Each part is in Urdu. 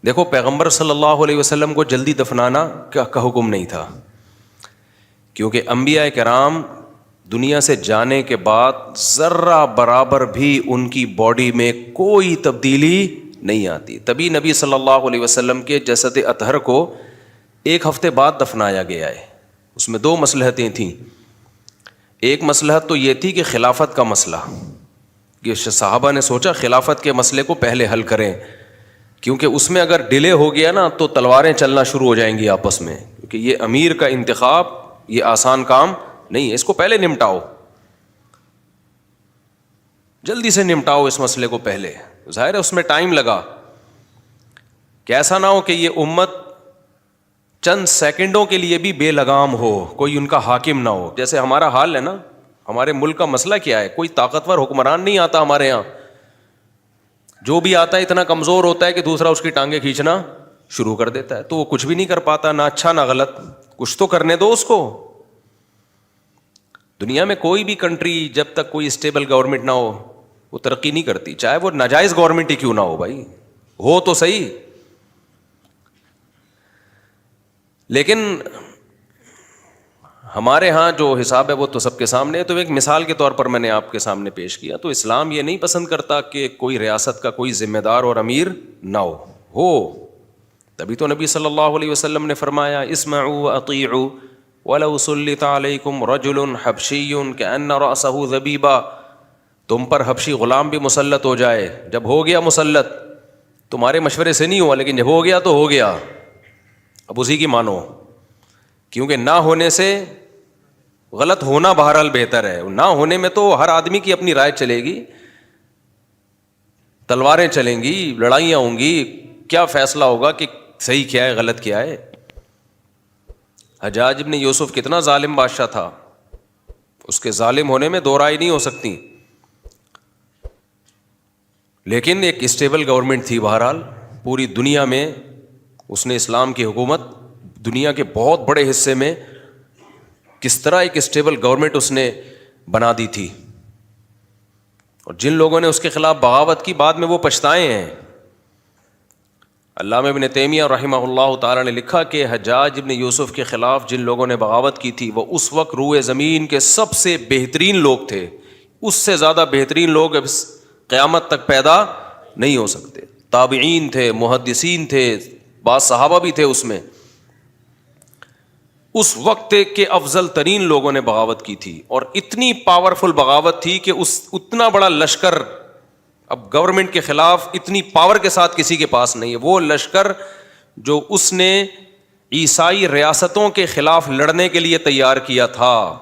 دیکھو پیغمبر صلی اللہ علیہ وسلم کو جلدی دفنانا کا حکم نہیں تھا، کیونکہ انبیاء کرام دنیا سے جانے کے بعد ذرہ برابر بھی ان کی باڈی میں کوئی تبدیلی نہیں آتی. تبھی نبی صلی اللہ علیہ وسلم کے جسد اطہر کو 1 ہفتے بعد دفنایا گیا ہے. اس میں 2 مصلحتیں تھیں. ایک مصلحت تو یہ تھی کہ خلافت کا مسئلہ، کہ صحابہ نے سوچا خلافت کے مسئلے کو پہلے حل کریں، کیونکہ اس میں اگر ڈیلے ہو گیا نا تو تلواریں چلنا شروع ہو جائیں گی آپس میں، کیونکہ یہ امیر کا انتخاب یہ آسان کام نہیں ہے. اس کو پہلے نمٹاؤ، جلدی سے نمٹاؤ اس مسئلے کو پہلے. ظاہر ہے اس میں ٹائم لگا کہ ایسا نہ ہو کہ یہ امت چند سیکنڈوں کے لیے بھی بے لگام ہو، کوئی ان کا حاکم نہ ہو. جیسے ہمارا حال ہے نا، ہمارے ملک کا مسئلہ کیا ہے، کوئی طاقتور حکمران نہیں آتا ہمارے یہاں. جو بھی آتا ہے اتنا کمزور ہوتا ہے کہ دوسرا اس کی ٹانگیں کھینچنا شروع کر دیتا ہے، تو وہ کچھ بھی نہیں کر پاتا، نہ اچھا نہ غلط. کچھ تو کرنے دو اس کو. دنیا میں کوئی بھی کنٹری جب تک کوئی اسٹیبل گورنمنٹ نہ ہو وہ ترقی نہیں کرتی، چاہے وہ ناجائز گورنمنٹ ہی کیوں نہ ہو. بھائی ہو تو صحیح. لیکن ہمارے ہاں جو حساب ہے وہ تو سب کے سامنے ہے. تو ایک مثال کے طور پر میں نے آپ کے سامنے پیش کیا. تو اسلام یہ نہیں پسند کرتا کہ کوئی ریاست کا کوئی ذمہ دار اور امیر نہ ہو. تبھی تو نبی صلی اللہ علیہ وسلم نے فرمایا اسمعوا واطیعوا ولو سلط علیکم رجل حبشی کأن رأسہ ذبیبہ. تم پر حبشی غلام بھی مسلط ہو جائے، جب ہو گیا مسلط، تمہارے مشورے سے نہیں ہوا لیکن جب ہو گیا تو ہو گیا، اب اسی کی مانو. کیونکہ نہ ہونے سے غلط ہونا بہرحال بہتر ہے. نہ ہونے میں تو ہر آدمی کی اپنی رائے چلے گی، تلواریں چلیں گی، لڑائیاں ہوں گی، کیا فیصلہ ہوگا کہ صحیح کیا ہے غلط کیا ہے. حجاج ابن یوسف کتنا ظالم بادشاہ تھا، اس کے ظالم ہونے میں 2 رائے نہیں ہو سکتی، لیکن ایک اسٹیبل گورنمنٹ تھی. بہرحال پوری دنیا میں اس نے اسلام کی حکومت دنیا کے بہت بڑے حصے میں کس طرح ایک اسٹیبل گورنمنٹ اس نے بنا دی تھی. اور جن لوگوں نے اس کے خلاف بغاوت کی بعد میں وہ پچھتائے ہیں. علامہ ابن تیمیہ رحمہ اللہ تعالی نے لکھا کہ حجاج ابن یوسف کے خلاف جن لوگوں نے بغاوت کی تھی وہ اس وقت روئے زمین کے سب سے بہترین لوگ تھے. اس سے زیادہ بہترین لوگ اب قیامت تک پیدا نہیں ہو سکتے. تابعین تھے، محدثین تھے، بعض صحابہ بھی تھے اس میں. اس وقت کے افضل ترین لوگوں نے بغاوت کی تھی، اور اتنی پاورفل بغاوت تھی کہ اتنا بڑا لشکر اب گورنمنٹ کے خلاف اتنی پاور کے ساتھ کسی کے پاس نہیں ہے. وہ لشکر جو اس نے عیسائی ریاستوں کے خلاف لڑنے کے لیے تیار کیا تھا،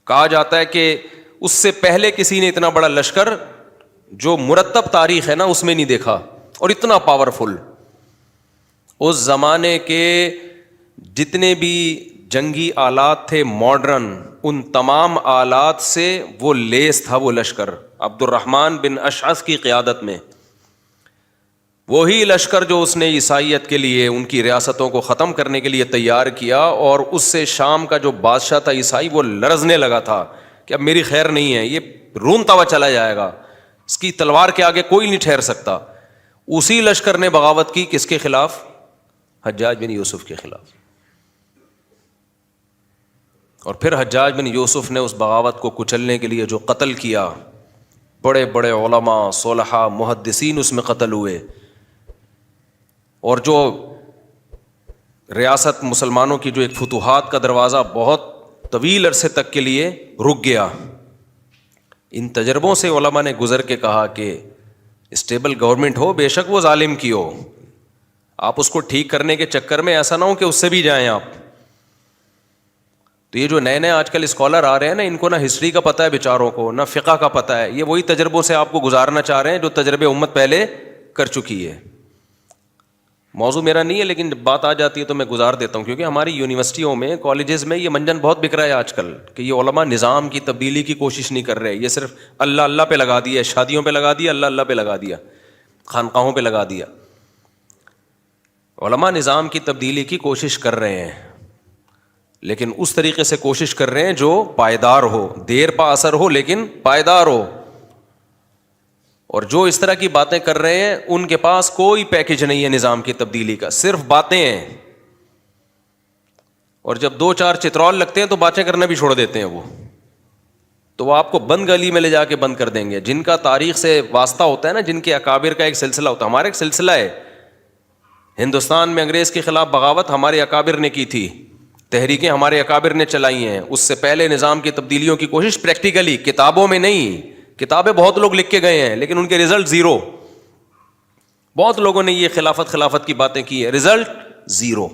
کہا جاتا ہے کہ اس سے پہلے کسی نے اتنا بڑا لشکر جو مرتب تاریخ ہے نا اس میں نہیں دیکھا، اور اتنا پاورفل. اس زمانے کے جتنے بھی جنگی آلات تھے ماڈرن، ان تمام آلات سے وہ لیس تھا وہ لشکر. عبد الرحمن بن اشعث کی قیادت میں وہی لشکر جو اس نے عیسائیت کے لیے ان کی ریاستوں کو ختم کرنے کے لیے تیار کیا، اور اس سے شام کا جو بادشاہ تھا عیسائی وہ لرزنے لگا تھا کہ اب میری خیر نہیں ہے، یہ رونتا ہوا چلا جائے گا، اس کی تلوار کے آگے کوئی نہیں ٹھہر سکتا. اسی لشکر نے بغاوت کی کس کے خلاف؟ حجاج بن یوسف کے خلاف. اور پھر حجاج بن یوسف نے اس بغاوت کو کچلنے کے لیے جو قتل کیا، بڑے بڑے علماء، صلحاء، محدثین اس میں قتل ہوئے، اور جو ریاست مسلمانوں کی جو ایک فتوحات کا دروازہ بہت طویل عرصے تک کے لیے رک گیا. ان تجربوں سے علماء نے گزر کے کہا کہ اسٹیبل گورنمنٹ ہو، بے شک وہ ظالم کی ہو، آپ اس کو ٹھیک کرنے کے چکر میں ایسا نہ ہو کہ اس سے بھی جائیں آپ. تو یہ جو نئے نئے آج کل اسکالر آ رہے ہیں نا، ان کو نہ ہسٹری کا پتہ ہے بیچاروں کو، نہ فقہ کا پتہ ہے. یہ وہی تجربوں سے آپ کو گزارنا چاہ رہے ہیں جو تجربے امت پہلے کر چکی ہے. موضوع میرا نہیں ہے لیکن جب بات آ جاتی ہے تو میں گزار دیتا ہوں، کیونکہ ہماری یونیورسٹیوں میں، کالجز میں یہ منجن بہت بک رہا ہے آج کل کہ یہ علماء نظام کی تبدیلی کی کوشش نہیں کر رہے، یہ صرف اللہ اللہ پہ لگا دیا، شادیوں پہ لگا دیا، اللہ اللہ پہ لگا دیا، خانقاہوں پہ لگا دیا. علماء نظام کی تبدیلی کی کوشش کر رہے ہیں، لیکن اس طریقے سے کوشش کر رہے ہیں جو پائیدار ہو، دیر پا اثر ہو لیکن پائیدار ہو. اور جو اس طرح کی باتیں کر رہے ہیں ان کے پاس کوئی پیکج نہیں ہے نظام کی تبدیلی کا، صرف باتیں ہیں. اور جب 2-4 چترول لگتے ہیں تو باتیں کرنا بھی چھوڑ دیتے ہیں تو وہ آپ کو بند گلی میں لے جا کے بند کر دیں گے. جن کا تاریخ سے واسطہ ہوتا ہے نا، جن کے اکابر کا ایک سلسلہ ہوتا ہے، ہمارا ایک سلسلہ ہے. ہندوستان میں انگریز کے خلاف بغاوت ہمارے اکابر نے کی تھی، تحریکیں ہمارے اکابر نے چلائی ہیں. اس سے پہلے نظام کی تبدیلیوں کی کوشش پریکٹیکلی، کتابوں میں نہیں. کتابیں بہت لوگ لکھ کے گئے ہیں لیکن ان کے رزلٹ زیرو. بہت لوگوں نے یہ خلافت کی باتیں کی ہے، رزلٹ زیرو.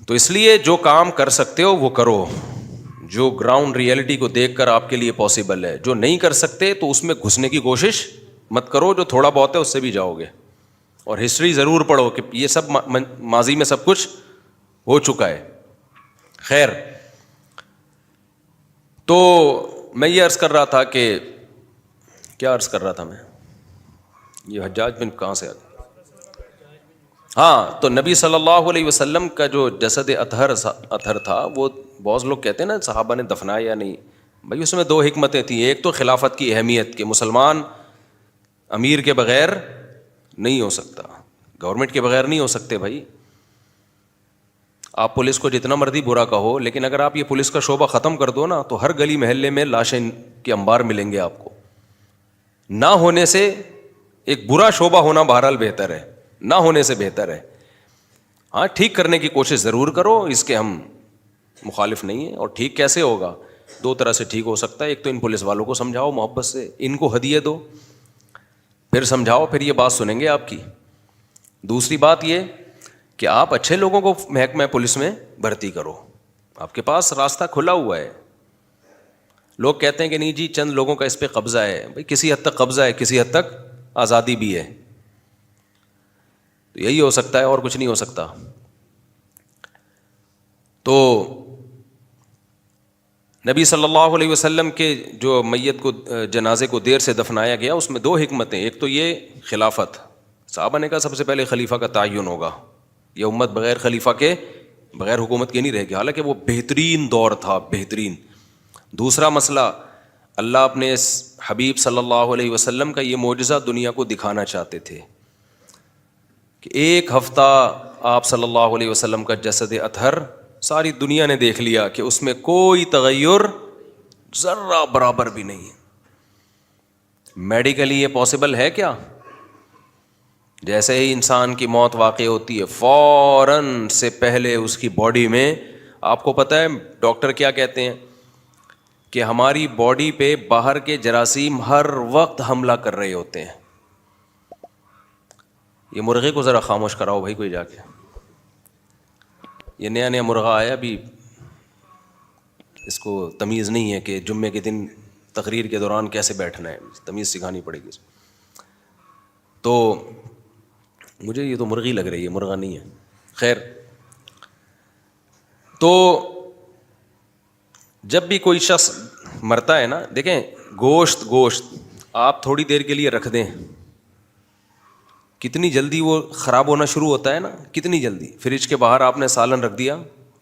تو اس لیے جو کام کر سکتے ہو وہ کرو، جو گراؤنڈ ریئلٹی کو دیکھ کر آپ کے لیے پاسبل ہے. جو نہیں کر سکتے تو اس میں گھسنے کی کوشش مت کرو، جو تھوڑا بہت ہے اس سے بھی جاؤ گے. اور ہسٹری ضرور پڑھو کہ یہ سب ماضی میں سب کچھ ہو چکا ہے. خیر، تو میں یہ عرض کر رہا تھا کہ کیا عرض کر رہا تھا میں، یہ حجاج بن کہاں سے ہاں. تو نبی صلی اللہ علیہ وسلم کا جو جسد اطہر تھا، وہ بہت لوگ کہتے ہیں نا صحابہ نے دفنایا یا نہیں. بھائی اس میں 2 حکمتیں تھیں. ایک تو خلافت کی اہمیت کہ مسلمان امیر کے بغیر نہیں ہو سکتا، گورنمنٹ کے بغیر نہیں ہو سکتے. بھائی آپ پولیس کو جتنا مرضی برا کہو، لیکن اگر آپ یہ پولیس کا شعبہ ختم کر دو نا تو ہر گلی محلے میں لاشیں کے انبار ملیں گے آپ کو. نہ ہونے سے ایک برا شعبہ ہونا بہرحال بہتر ہے، نہ ہونے سے بہتر ہے. ہاں ٹھیک کرنے کی کوشش ضرور کرو، اس کے ہم مخالف نہیں ہیں. اور ٹھیک کیسے ہوگا؟ 2 طرح سے ٹھیک ہو سکتا ہے. ایک تو ان پولیس والوں کو سمجھاؤ محبت سے، ان کو ہدیے دو، پھر سمجھاؤ، پھر یہ بات سنیں گے آپ کی. دوسری بات یہ کہ آپ اچھے لوگوں کو محکمہ پولیس میں بھرتی کرو، آپ کے پاس راستہ کھلا ہوا ہے. لوگ کہتے ہیں کہ نہیں جی چند لوگوں کا اس پہ قبضہ ہے. بھائی کسی حد تک قبضہ ہے، کسی حد تک آزادی بھی ہے. تو یہی ہو سکتا ہے اور کچھ نہیں ہو سکتا. تو نبی صلی اللہ علیہ وسلم کے جو میت کو جنازے کو دیر سے دفنایا گیا، اس میں 2 حکمتیں. ایک تو یہ خلافت، صحابہ نے کہا سب سے پہلے خلیفہ کا تعین ہوگا، یہ امت بغیر خلیفہ کے، بغیر حکومت کے نہیں رہے گی. حالانکہ وہ بہترین دور تھا، بہترین. دوسرا مسئلہ، اللہ اپنے حبیب صلی اللہ علیہ وسلم کا یہ معجزہ دنیا کو دکھانا چاہتے تھے کہ 1 ہفتہ آپ صلی اللہ علیہ وسلم کا جسد اطہر ساری دنیا نے دیکھ لیا کہ اس میں کوئی تغیر ذرہ برابر بھی نہیں ہے. میڈیکلی یہ پاسبل ہے کیا؟ جیسے ہی انسان کی موت واقع ہوتی ہے فوراً سے پہلے اس کی باڈی میں، آپ کو پتہ ہے ڈاکٹر کیا کہتے ہیں کہ ہماری باڈی پہ باہر کے جراثیم ہر وقت حملہ کر رہے ہوتے ہیں. یہ مرغے کو ذرا خاموش کراؤ بھائی کوئی جا کے. یہ نیا مرغہ آیا، ابھی اس کو تمیز نہیں ہے کہ جمعے کے دن تقریر کے دوران کیسے بیٹھنا ہے، تمیز سکھانی پڑے گی. تو مجھے یہ تو مرغی لگ رہی ہے، مرغہ نہیں ہے. خیر، تو جب بھی کوئی شخص مرتا ہے نا، دیکھیں گوشت آپ تھوڑی دیر کے لیے رکھ دیں، کتنی جلدی وہ خراب ہونا شروع ہوتا ہے نا، کتنی جلدی. فریج کے باہر آپ نے سالن رکھ دیا،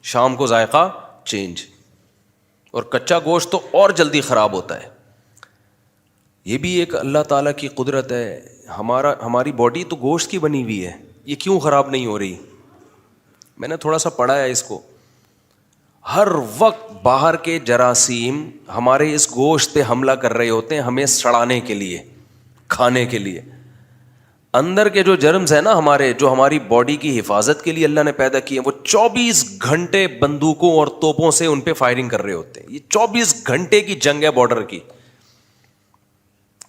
شام کو ذائقہ چینج. اور کچا گوشت تو اور جلدی خراب ہوتا ہے. یہ بھی ایک اللہ تعالیٰ کی قدرت ہے. ہماری باڈی تو گوشت کی بنی ہوئی ہے، یہ کیوں خراب نہیں ہو رہی؟ میں نے تھوڑا سا پڑھا ہے اس کو. ہر وقت باہر کے جراثیم ہمارے اس گوشت پہ حملہ کر رہے ہوتے ہیں، ہمیں سڑانے کے لیے، کھانے کے لیے. اندر کے جو جرمز ہیں نا ہمارے، جو ہماری باڈی کی حفاظت کے لیے اللہ نے پیدا کیے، وہ 24 گھنٹے بندوقوں اور توپوں سے ان پہ فائرنگ کر رہے ہوتے ہیں. یہ 24 گھنٹے کی جنگ ہے بارڈر کی،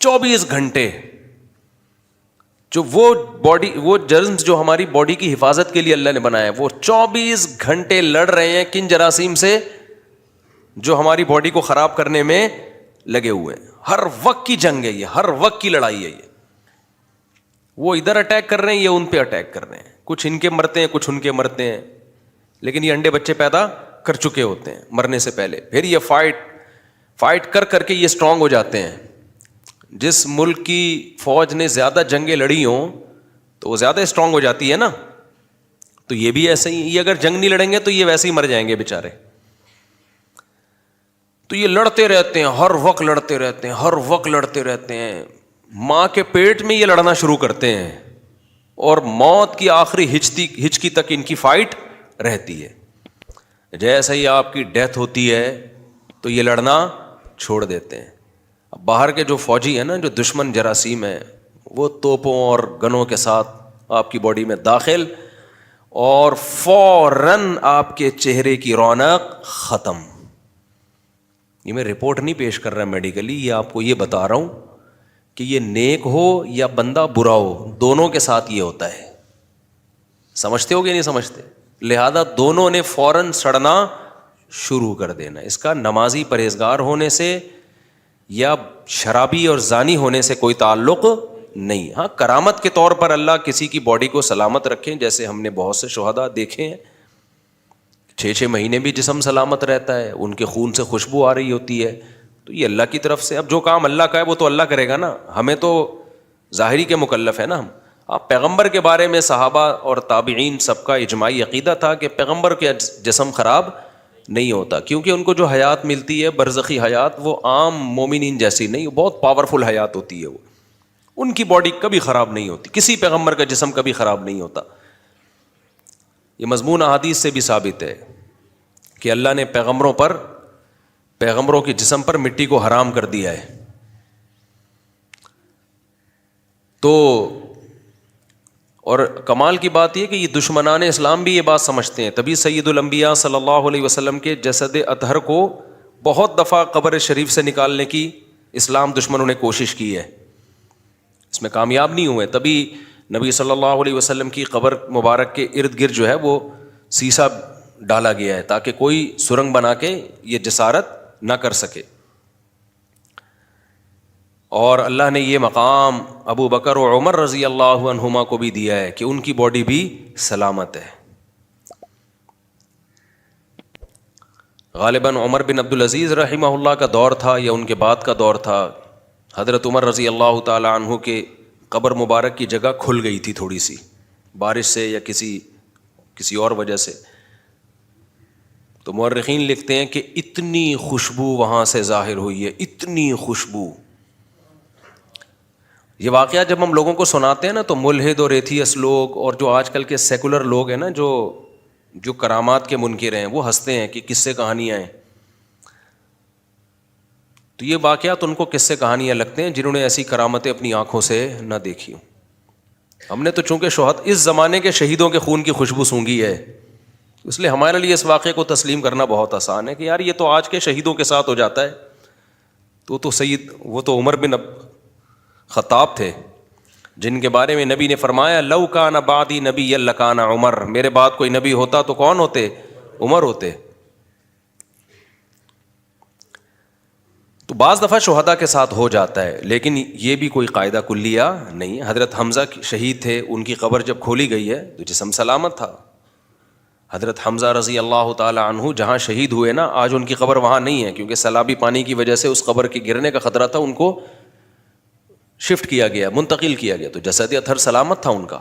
24 گھنٹے. جو وہ جرمز جو ہماری باڈی کی حفاظت کے لیے اللہ نے بنایا، وہ 24 گھنٹے لڑ رہے ہیں کن جراثیم سے؟ جو ہماری باڈی کو خراب کرنے میں لگے ہوئے ہیں. ہر وقت کی جنگ ہے یہ، ہر وقت کی لڑائی ہے یہ. وہ ادھر اٹیک کر رہے ہیں، یہ ان پہ اٹیک کر رہے ہیں. کچھ ان کے مرتے ہیں، کچھ ان کے مرتے ہیں، لیکن یہ انڈے بچے پیدا کر چکے ہوتے ہیں مرنے سے پہلے. پھر یہ فائٹ کر کے یہ اسٹرانگ ہو جاتے ہیں. جس ملک کی فوج نے زیادہ جنگیں لڑی ہوں تو وہ زیادہ اسٹرانگ ہو جاتی ہے نا. تو یہ بھی ایسے ہی، یہ اگر جنگ نہیں لڑیں گے تو یہ ویسے ہی مر جائیں گے بیچارے. تو یہ لڑتے رہتے ہیں، ہر وقت لڑتے رہتے ہیں، ہر وقت لڑتے رہتے ہیں، ماں کے پیٹ میں یہ لڑنا شروع کرتے ہیں اور موت کی آخری ہچکی تک ان کی فائٹ رہتی ہے. جیسے ہی آپ کی ڈیتھ ہوتی ہے تو یہ لڑنا چھوڑ دیتے ہیں. اب باہر کے جو فوجی ہیں نا، جو دشمن جراثیم ہیں، وہ توپوں اور گنوں کے ساتھ آپ کی باڈی میں داخل، اور فوراً آپ کے چہرے کی رونق ختم. یہ میں رپورٹ نہیں پیش کر رہا میڈیکلی، یہ آپ کو یہ بتا رہا ہوں کہ یہ نیک ہو یا بندہ برا ہو، دونوں کے ساتھ یہ ہوتا ہے. سمجھتے ہو کہ نہیں سمجھتے؟ لہذا دونوں نے فوراً سڑنا شروع کر دینا. اس کا نمازی پرہیزگار ہونے سے یا شرابی اور زانی ہونے سے کوئی تعلق نہیں. ہاں، کرامت کے طور پر اللہ کسی کی باڈی کو سلامت رکھیں، جیسے ہم نے بہت سے شہداء دیکھے ہیں 6 مہینے بھی جسم سلامت رہتا ہے، ان کے خون سے خوشبو آ رہی ہوتی ہے، تو یہ اللہ کی طرف سے. اب جو کام اللہ کا ہے وہ تو اللہ کرے گا نا، ہمیں تو ظاہری کے مکلف ہے نا ہم. آپ پیغمبر کے بارے میں صحابہ اور تابعین سب کا اجماعی عقیدہ تھا کہ پیغمبر کے جسم خراب نہیں ہوتا، کیونکہ ان کو جو حیات ملتی ہے برزخی حیات، وہ عام مومنین جیسی نہیں، بہت پاورفل حیات ہوتی ہے. وہ ان کی باڈی کبھی خراب نہیں ہوتی، کسی پیغمبر کا جسم کبھی خراب نہیں ہوتا. یہ مضمون احادیث سے بھی ثابت ہے کہ اللہ نے پیغمبروں کے جسم پر مٹی کو حرام کر دیا ہے. تو اور کمال کی بات یہ کہ یہ دشمنان اسلام بھی یہ بات سمجھتے ہیں، تبھی سید الانبیاء صلی اللہ علیہ وسلم کے جسد اطہر کو بہت دفعہ قبر شریف سے نکالنے کی اسلام دشمنوں نے کوشش کی ہے، اس میں کامیاب نہیں ہوئے. تبھی نبی صلی اللہ علیہ وسلم کی قبر مبارک کے ارد گرد جو ہے وہ سیسا ڈالا گیا ہے تاکہ کوئی سرنگ بنا کے یہ جسارت نہ کر سکے. اور اللہ نے یہ مقام ابو بکر و عمر رضی اللہ عنہما کو بھی دیا ہے کہ ان کی باڈی بھی سلامت ہے. غالباً عمر بن عبدالعزیز رحمہ اللہ کا دور تھا یا ان کے بعد کا دور تھا، حضرت عمر رضی اللہ تعالی عنہ کے قبر مبارک کی جگہ کھل گئی تھی تھوڑی سی، بارش سے یا کسی اور وجہ سے. تو مورخین لکھتے ہیں کہ اتنی خوشبو وہاں سے ظاہر ہوئی ہے، اتنی خوشبو. یہ واقعہ جب ہم لوگوں کو سناتے ہیں نا تو ملحد اور ایتھیس لوگ اور جو آج کل کے سیکولر لوگ ہیں نا، جو کرامات کے منکر ہیں، وہ ہنستے ہیں کہ قصے کہانیاں ہیں. تو یہ واقعات ان کو قصے کہانیاں لگتے ہیں جنہوں نے ایسی کرامتیں اپنی آنکھوں سے نہ دیکھی ہوں. ہم نے تو چونکہ اس زمانے کے شہیدوں کے خون کی خوشبو سونگھی ہے، اس لیے ہمارے لیے اس واقعے کو تسلیم کرنا بہت آسان ہے کہ یار یہ تو آج کے شہیدوں کے ساتھ ہو جاتا ہے. وہ تو عمر بن خطاب تھے جن کے بارے میں نبی نے فرمایا لو کان بعدی نبی لکان عمر، میرے بعد کوئی نبی ہوتا تو کون ہوتے؟ عمر ہوتے. تو بعض دفعہ شہداء کے ساتھ ہو جاتا ہے، لیکن یہ بھی کوئی قاعدہ کلیہ نہیں. حضرت حمزہ شہید تھے، ان کی قبر جب کھولی گئی ہے تو جسم سلامت تھا. حضرت حمزہ رضی اللہ تعالی عنہ جہاں شہید ہوئے نا، آج ان کی قبر وہاں نہیں ہے کیونکہ سیلابی پانی کی وجہ سے اس قبر کے گرنے کا خطرہ تھا، ان کو شفٹ کیا گیا، منتقل کیا گیا، تو جسد اطہر سلامت تھا ان کا.